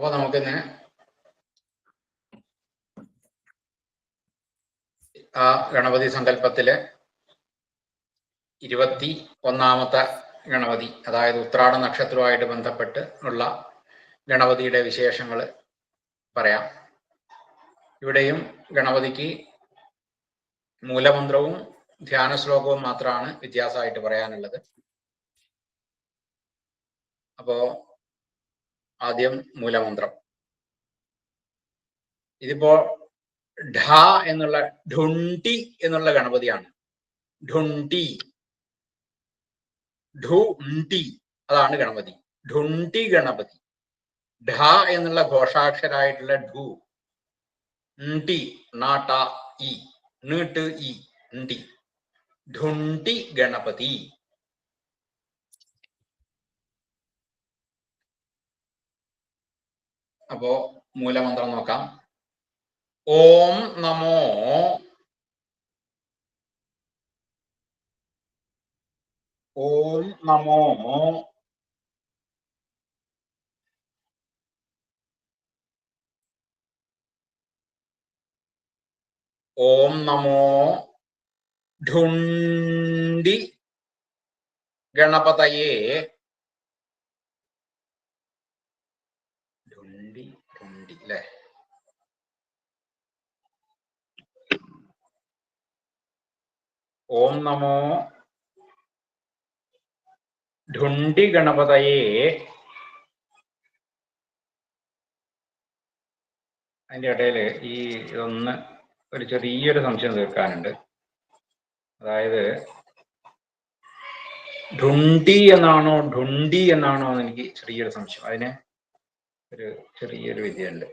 അപ്പോൾ നമുക്കിന്ന് ആ ഗണപതി സങ്കല്പത്തിലെ 21ാമത്തെ ഗണപതി, അതായത് ഉത്രാട നക്ഷത്രവുമായിട്ട് ബന്ധപ്പെട്ട് ഉള്ള ഗണപതിയുടെ വിശേഷങ്ങൾ പറയാം. ഇവിടെയും ഗണപതിക്ക് മൂലമന്ത്രവും ധ്യാന ശ്ലോകവും മാത്രമാണ് വ്യത്യാസമായിട്ട് പറയാനുള്ളത്. അപ്പോ ആദ്യം മൂലമന്ത്രം. ഇതിപ്പോ ഢ എന്നുള്ള ഢുണ്ടി എന്നുള്ള ഗണപതിയാണ്. ഢുണ്ടി, ഢുണ്ടി, അതാണ് ഗണപതി. ഢുണ്ടി ഗണപതി. ഢ എന്നുള്ള ഘോഷാക്ഷരായിട്ടുള്ള ഢു, ണ്ടി, നാട്ട, ഇ, നീട്ട്, ഇ, ണ്ടി, ഢുണ്ടി ഗണപതി. അപ്പോ മൂലമന്ത്രം നോക്കാം. ഓം നമോ ഓം നമോ ഓം നമോ ഢുണ്ടി ഗണപതയേ. ഢുണ്ടി, ഢുണ്ടി അല്ലേ? ഓം നമോ ഢുണ്ടി ഗണപതയേ. അതിൻ്റെ ഇടയിൽ ഈ ഇതൊന്ന് ഒരു ചെറിയൊരു സംശയം തീർക്കാനുണ്ട്. അതായത് ഢുണ്ടി എന്നാണോ ഢുണ്ടി എന്നാണോ എന്ന് എനിക്ക് ചെറിയൊരു സംശയം. അതിന് ഒരു ചെറിയൊരു വിദ്യയുണ്ട്.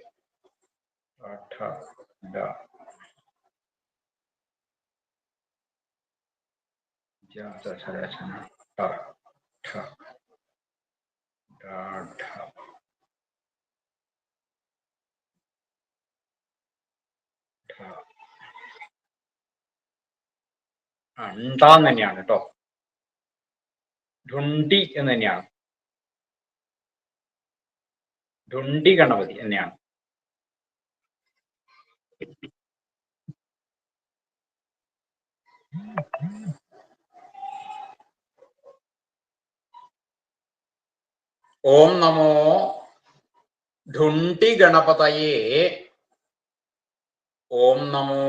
ണ്ടാന്ന് തന്നെയാണ് കേട്ടോ. ഢുണ്ടി എന്ന് തന്നെയാണ്. ഢുണ്ടി ഗണപതി തന്നെയാണ്. ഓം നമോ ഢുണ്ടി ഗണപതയേ. ഓം നമോ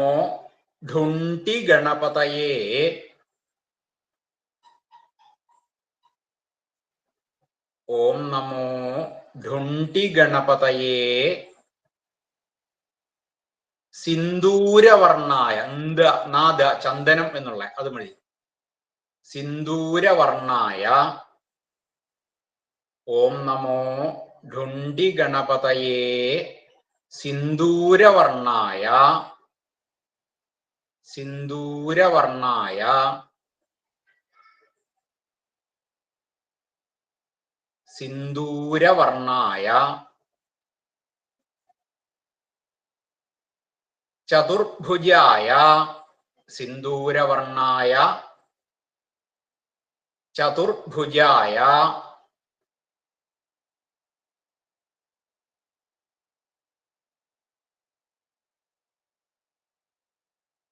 ഢുണ്ടി ഗണപതയേ. ഓം നമോ ഢുണ്ടി ഗണപതയേ. സിന്ദൂരവർണ്ണായ, നാദ ചന്ദനം എന്നുള്ള അത് മതി. സിന്ദൂരവർണ്ണായ. ഓം നമോ ഢുണ്ടി ഗണപതയേ സിന്ദൂരവർണ്ണായ. സിന്ദൂരവർണ്ണായ. സിന്ദൂരവർണ്ണായ. ചതുർഭുജായ. സിന്ദൂരവർണ്ണായ ചതുർഭുജായ.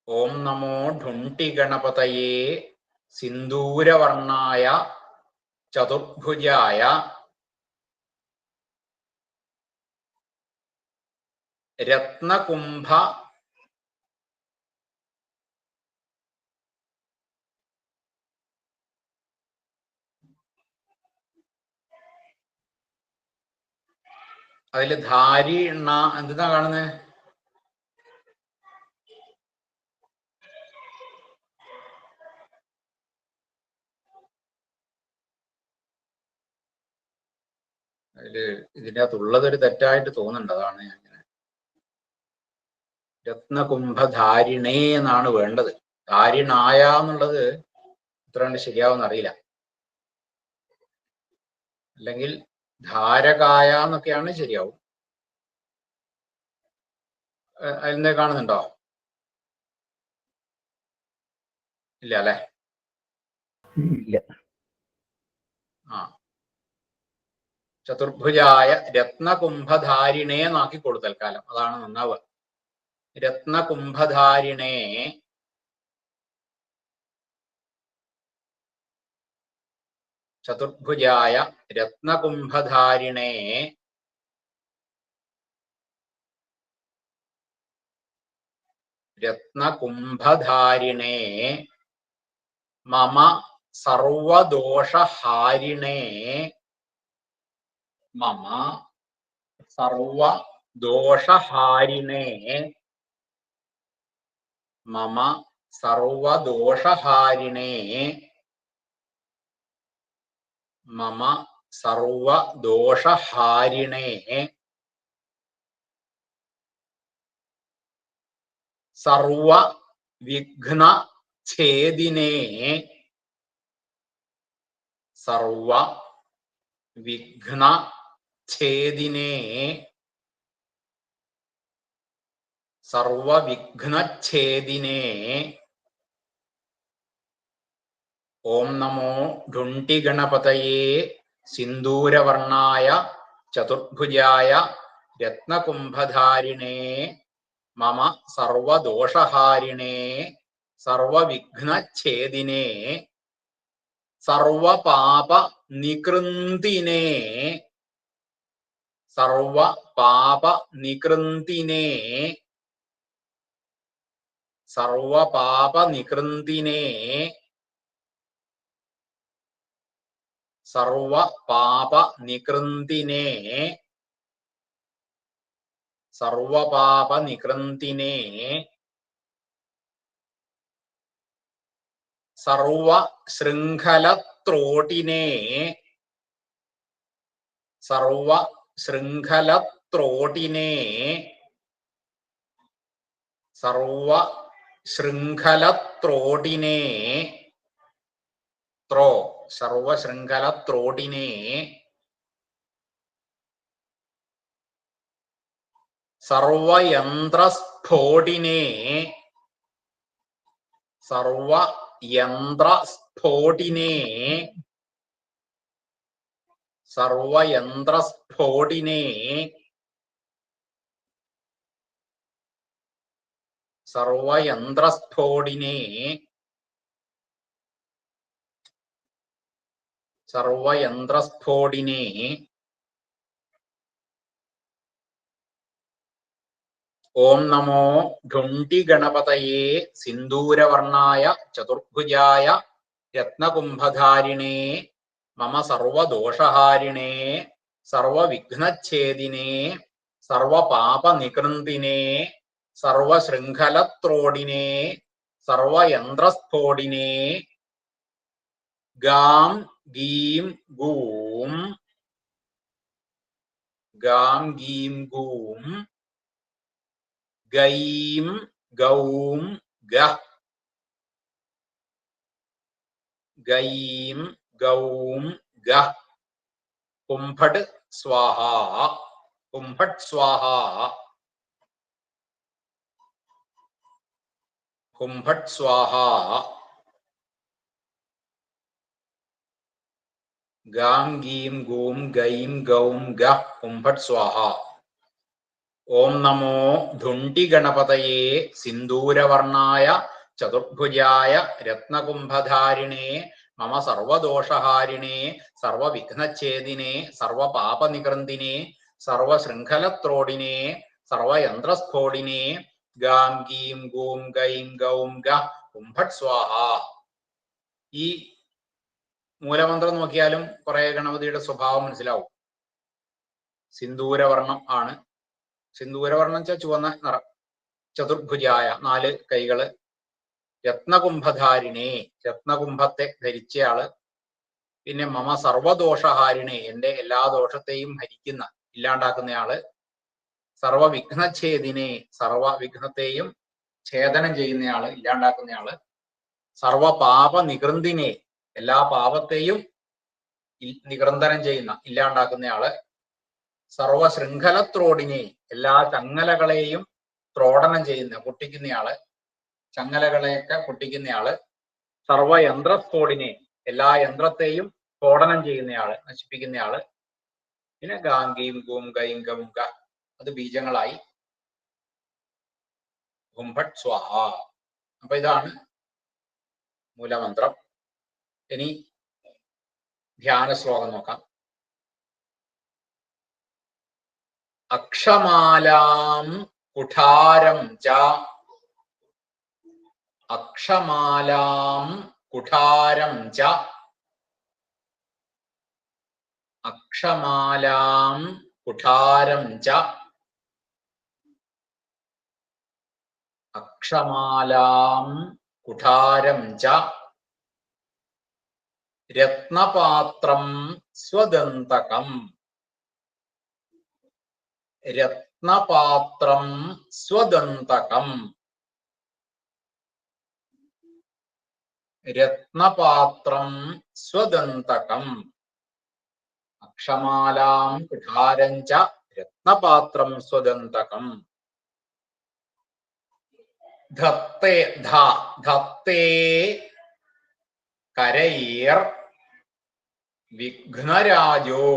ഓം നമോ ഢുണ്ടി ഗണപതയേ സിന്ദൂരവർണ്ണായ ചതുർഭുജായ. രത്നകുംഭ അതില് ധാരി എണ്ണ എന്താ കാണുന്നത്? അതില് ഇതിൻ്റെ അകത്തുള്ളതൊരു തെറ്റായിട്ട് തോന്നുന്നുണ്ട്. അതാണ് ഞാൻ ഇങ്ങനെ. രത്നകുംഭധാരിണേ എന്നാണ് വേണ്ടത്. ധാരിണായ എന്നുള്ളത് ഇത്ര കണ്ട് ശരിയാവുമെന്ന് അറിയില്ല. അല്ലെങ്കിൽ ധാരകായ എന്നൊക്കെയാണ് ശരിയാവും. അതിനെ കാണുന്നുണ്ടോ? ഇല്ല അല്ലെ? ഇല്ല. ആ, ചതുർഭുജായ രത്നകുംഭധാരിണേ എന്നാക്കി കൊടുത്തൽക്കാലം, അതാണ് നന്നാവുക. രത്നകുംഭധാരിണേ ചതുർഭുജായ രത്നകുംഭധാരിണേ രത്നകുംഭധാരിണേ മമ സർവദോഷഹാരിണേ മമ സർവദോഷഹാരിണേ മമ സർവദോഷഹാരിണേ മമ സർവദോഷഹാരിണേ സർവവിഘ്നഛേദിനേ സർവവിഘ്നഛേദിനേ സർവവിഘ്നഛേദിനേ ഓം നമോ ഢുണ്ഠിഗണപതയേ സിന്ദൂരവർണായ ചതുർഭുജായ രത്നകുംഭധാരിണേ മമ സർവദോഷഹാരിണേ സർവവിഘ്നഛേദിനേ സർവപാപനികൃന്തിനേ സർവപാപനികൃന്തിനേ സർവപാപനികൃന്തിനേ സർവപാപനികൃന്തിനേ സർവപാപനികൃന്തിനേ സർവശൃംഖലത്രോടിനേ സർവശൃംഖലത്രോടിനേ സർവശൃംഖലത്രോടിനേ സർവശൃംഖലത്രോടിനേ സർവയന്ത്രസ്ഫോടിനേ സർവയന്ത്രസ്ഫോടിനേ സർവയന്ത്രസ്ഫോടിനേ സർവയന്ത്രസ്ഫോടിനേ സർവയന്ത്രസ്ഫോടിനേ ഓം നമോ ഢുണ്ഠിഗണപതയേ സിന്ദൂരവർണായ ചതുർഭുജായ രത്നകുംഭധാരിണേ മമ സർവദോഷഹാരിണേ സർവവിഘ്നഛേദിനേ സർവപാപനികൃന്തിനേ സർവശൃംഖലത്രോടിനേ സർവയന്ത്രസ്ഫോടിനേ ഗാം Gleam Ghoom ഗാം Gleam Ghoom ഗൈം ഗൗം ഗഃ ഗൈം ഗൗം ഗഃ കുംഭട് സ്വാഹാ കുംഭട് സ്വാഹാ കുംഭട് സ്വാഹാ ഗാം Gleam Ghoom ഗൈം ഗൗം ഗഃ കുംഭട് സ്വാഹാ ഓം നമോ ഢുണ്ഠിഗണപതയേ സിന്ദൂരവർണായ ചതുർഭുജായ രത്നകുംഭധാരിണേ മമ സർവദോഷഹാരിണേ സർവവിഘ്നഛേദിനേ സർവപാപനികൃന്തിനേ സർവശൃംഖലത്രോടിനേ സർവയന്ത്രസ്ഫോടിനേ ഗാം ഗീം ഗൂം ഗൈം ഗൗം ഗഃ കുംഭട് സ്വാഹാ. ഈ മൂലമന്ത്രം നോക്കിയാലും കുറെ ഗണപതിയുടെ സ്വഭാവം മനസ്സിലാവും. സിന്ദൂരവർണം ആണ്. സിന്ദൂരവർണം വെച്ചാൽ ചുവന്ന നിറം. ചതുർഭുജായ 4 കൈകള്. രത്നകുംഭധാരിണേ രത്നകുംഭത്തെ ധരിച്ചയാള്. പിന്നെ മമ സർവദോഷഹാരിണേ എന്റെ എല്ലാ ദോഷത്തെയും ഹരിക്കുന്ന ഇല്ലാണ്ടാക്കുന്നയാള്. സർവവിഘ്നഛേദിനെ സർവവിഘ്നത്തെയും ഛേദനം ചെയ്യുന്നയാള് ഇല്ലാണ്ടാക്കുന്നയാള്. സർവപാപനികൃന്തിനെ എല്ലാ പാപത്തെയും നികൃന്തനം ചെയ്യുന്ന ഇല്ലാണ്ടാക്കുന്നയാള്. സർവശൃംഖലത്രോടിനെ എല്ലാ ചങ്ങലകളെയും ത്രോടനം ചെയ്യുന്ന പൊട്ടിക്കുന്നയാള്. ചങ്ങലകളെയൊക്കെ പൊട്ടിക്കുന്നയാള്. സർവയന്ത്രസ്ഫോടിനെ എല്ലാ യന്ത്രത്തെയും സ്ഫോടനം ചെയ്യുന്നയാള് നശിപ്പിക്കുന്നയാള്. പിന്നെ ഗാംഗീം ഗൂം ഗൈം ഗം ഗ അത് ബീജങ്ങളായി. ഹും ഫട്ട് സ്വാഹ. അപ്പൊ ഇതാണ് മൂലമന്ത്രം. ഇനി ധ്യാന ശ്ലോകം നോക്കാം. അക്ഷമാലാം കുഠാരം ച അക്ഷമാലാം കുഠാരം ച അക്ഷമാലാം കുഠാരം ച അക്ഷമാലാം കുഠാരം ച രത്നപാത്രം സ്വദന്തകം രത്നപാത്രം സ്വദന്തകം രത്നപാത്രം സ്വദന്തകം അക്ഷമാലാം കുഠാരം ച രത്നപാത്രം സ്വദന്തകം ധത്തേ ധത്തേ കരൈർ വിഘ്നരാജോ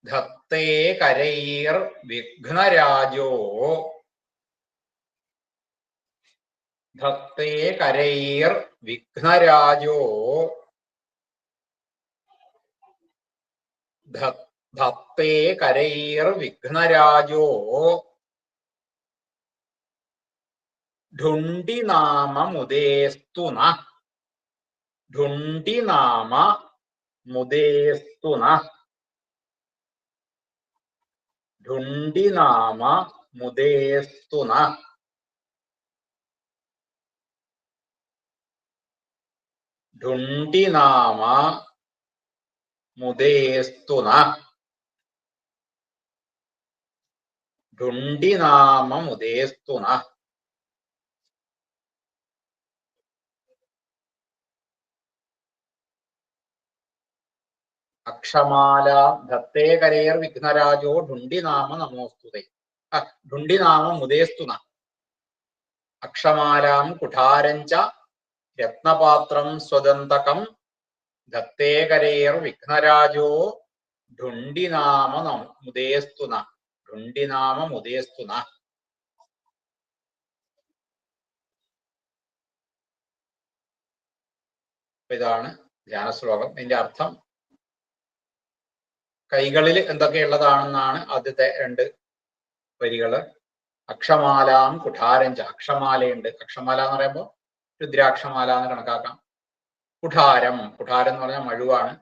ധത്തേ കരൈർ വിഘ്നരാജോ ധത്തേ കരൈർ വിഘ്നരാജോ ധത്തേ കരൈർ വിഘ്നരാജോ ഢുണ്ഡിനാമ മുദേസ്തു നഃ ഢുണ്ഡിനാമ മുദേസ്തു നഃ ഢുണ്ഡിനാമ മുദേസ്തു നഃ ഢുണ്ഡിനാമ മുദേസ്തു നഃ ഢുണ്ഡിനാമ മുദേസ്തു നഃ അക്ഷമാല ധത്തേ കരേർ വിഘ്നരാജോ ഢുണ്ഡിനാമ നമോസ്തുതേ ഢുണ്ഡിനാമ മുദേസ്തു നഃ അക്ഷമാലാം കുഠാരം ച രത്നപാത്രം സ്വദന്തകം ധത്തേ കരേർ വിഘ്നരാജോ ഢുണ്ഡിനാമ മുദേസ്തു നഃ ഢുണ്ഡിനാമ മുദേസ്തു നഃ. ഇതാണ് ധ്യാനശ്ലോകം. ഇതിന്റെ അർത്ഥം കൈകളിൽ എന്തൊക്കെയുള്ളതാണെന്നാണ് ആദ്യത്തെ രണ്ട് വരികള്. അക്ഷമാലാം കുഠാരം ച അക്ഷമാലയുണ്ട്. അക്ഷമാല എന്ന് പറയുമ്പോൾ രുദ്രാക്ഷമാല എന്ന് കണക്കാക്കാം. കുഠാരം കുഠാരം എന്ന് പറഞ്ഞാൽ മഴുവാണ്.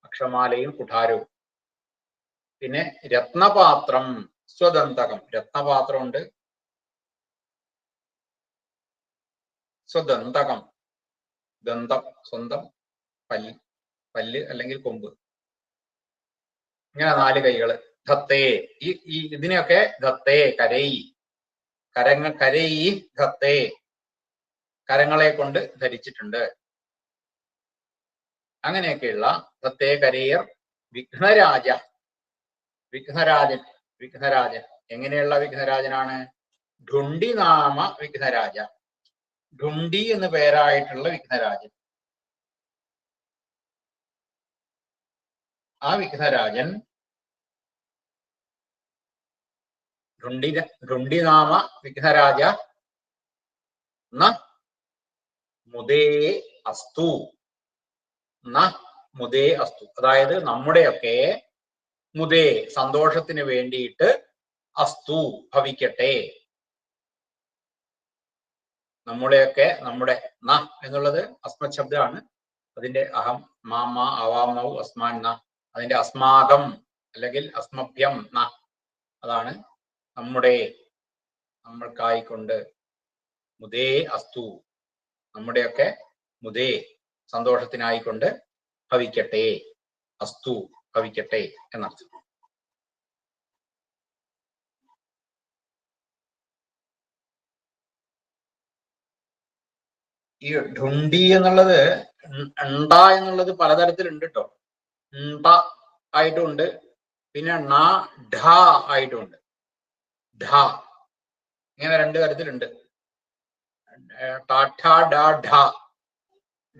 അക്ഷമാലയും കുഠാരവും. പിന്നെ രത്നപാത്രം സ്വദന്തകം രത്നപാത്രം ഉണ്ട്. സ്വദന്തകം ദന്തം സ്വന്തം പല്ല് പല്ല് അല്ലെങ്കിൽ കൊമ്പ്. ഇങ്ങനെ 4 കൈകള്. ധത്തേ ഈ ഇതിനെയൊക്കെ ധത്തേ കരൈ കരൈ ധത്തേ കരങ്ങളെ കൊണ്ട് ധരിച്ചിട്ടുണ്ട്. അങ്ങനെയൊക്കെയുള്ള ധത്തേ കരൈർ വിഘ്നരാജ വിഘ്നരാജൻ വിഘ്നരാജൻ എങ്ങനെയുള്ള വിഘ്നരാജനാണ്? ഢുണ്ഡിനാമ വിഘ്നരാജ ഢുണ്ഡി എന്ന് പേരായിട്ടുള്ള വിഘ്നരാജൻ. ആ വിഘ്നരാജൻ ഢുണ്ഡിനാമ വിഘ്നരാജ ന മുദേ അസ്തു ന മുദേ അസ്തു. അതായത് നമ്മുടെയൊക്കെ മുദേ സന്തോഷത്തിന് വേണ്ടിയിട്ട് അസ്തു ഭവിക്കട്ടെ. നമ്മുടെയൊക്കെ നമ്മുടെ ന എന്നുള്ളത് അസ്മത് ശബ്ദമാണ്. അതിന്റെ അഹം മാമ അവാം നൗ അസ്മാൻ ന അതിന്റെ അസ്മാകം അല്ലെങ്കിൽ അസ്മഭ്യം ന അതാണ് നമ്മുടെ നമ്മൾക്കായിക്കൊണ്ട് മുദേ അസ്തു നമ്മുടെയൊക്കെ മുദേ സന്തോഷത്തിനായിക്കൊണ്ട് ഭവിക്കട്ടെ അസ്തു ഭവിക്കട്ടെ എന്നർത്ഥം. ഈ ഢുണ്ഡി എന്നുള്ളത് ണ്ട എന്നുള്ളത് പലതരത്തിലുണ്ട് കേട്ടോ. ണ്ട ആയിട്ടുമുണ്ട്, പിന്നെ ണ ഢ ആയിട്ടുമുണ്ട്. ഢ ഇങ്ങനെ 2 തരത്തിലുണ്ട്. ഠ ഢ ഢ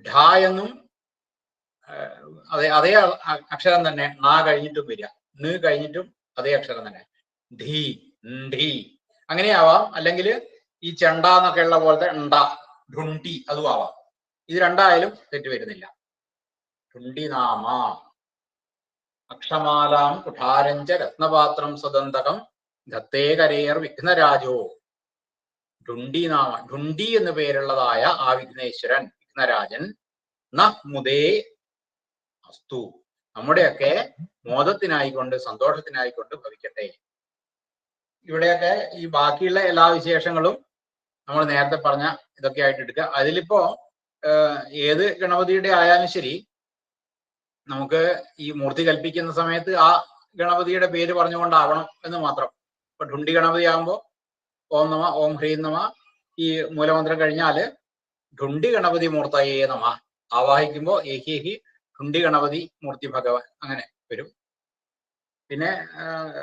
ഢ എന്നും അതേ അക്ഷരം തന്നെ ണ കഴിഞ്ഞിട്ടും വരിക, ണ് കഴിഞ്ഞിട്ടും അതേ അക്ഷരം തന്നെ. ധീ, ഢീ അങ്ങനെയാവാം. അല്ലെങ്കിൽ ഈ ചെണ്ട എന്നൊക്കെ ഉള്ള പോലത്തെ ണ്ട, ഢുണ്ടി അതും ആവാം. ഇത് രണ്ടായാലും തെറ്റ് വരുന്നില്ല. ഢുണ്ടിനാമ. അക്ഷമാലാം കുഠാരഞ്ച രത്നപാത്രം സ്വതന്തകം ധത്തേ കരേർ വിഘ്നരാജോ. ഢുണ്ടിനാമ, ഢുണ്ടി എന്ന് പേരുള്ളതായ ആ വിഘ്നേശ്വരൻ, വിഘ്നരാജൻ ന മുദേ അസ്തു, നമ്മുടെയൊക്കെ മോദത്തിനായിക്കൊണ്ട് സന്തോഷത്തിനായിക്കൊണ്ട് ഭവിക്കട്ടെ. ഇവിടെയൊക്കെ ഈ ബാക്കിയുള്ള എല്ലാ വിശേഷങ്ങളും നമ്മൾ നേരത്തെ പറഞ്ഞ ഇതൊക്കെ ആയിട്ട് എടുക്കുക. അതിലിപ്പോ ഏത് ഗണപതിയുടെ ആയാലും ശരി, നമുക്ക് ഈ മൂർത്തി കൽപ്പിക്കുന്ന സമയത്ത് ആ ഗണപതിയുടെ പേര് പറഞ്ഞുകൊണ്ടാവണം എന്ന് മാത്രം. ഇപ്പൊ ഢുണ്ടി ഗണപതി ആകുമ്പോൾ ഓം നമ, ഓം ഹ്രീം നമ, ഈ മൂലമന്ത്രം കഴിഞ്ഞാല് ഢുണ്ടി ഗണപതി മൂർത്തയേ നമ, ആവാഹിക്കുമ്പോൾ ഏഹി ഢുണ്ടി ഗണപതി മൂർത്തി ഭഗവാൻ അങ്ങനെ വരും. പിന്നെ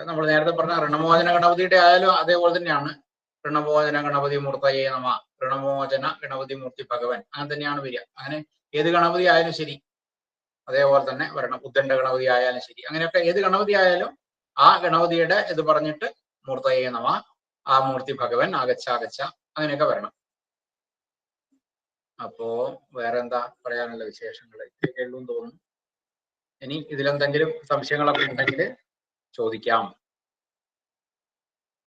നമ്മൾ നേരത്തെ പറഞ്ഞ ഋണമോചന ഗണപതിയുടെ ആയാലും അതേപോലെ തന്നെയാണ്. ഋണമോചന ഗണപതി മൂർത്തയേ നമ, ഋണമോചന ഗണപതി മൂർത്തി ഭഗവൻ, അങ്ങനെ തന്നെയാണ് വരിക. അങ്ങനെ ഏത് ഗണപതി ആയാലും ശരി അതേപോലെ തന്നെ വരണം. ഉദ്ദണ്ഡ ഗണപതി ആയാലും ശരി, അങ്ങനെയൊക്കെ ഏത് ഗണപതി ആയാലും ആ ഗണപതിയുടെ ഇത് പറഞ്ഞിട്ട് മൂർത്തയേ നമ, ആ മൂർത്തി ഭഗവൻ, ആഗച്ഛാഗച്ഛ അങ്ങനെയൊക്കെ വരണം. അപ്പോ വേറെ എന്താ പറയാനുള്ള വിശേഷങ്ങൾ? ഇത്രയൊക്കെ ഉള്ളൂ തോന്നുന്നു. ഇനി ഇതിലെന്തെങ്കിലും സംശയങ്ങളൊക്കെ ഉണ്ടെങ്കിൽ ചോദിക്കാം.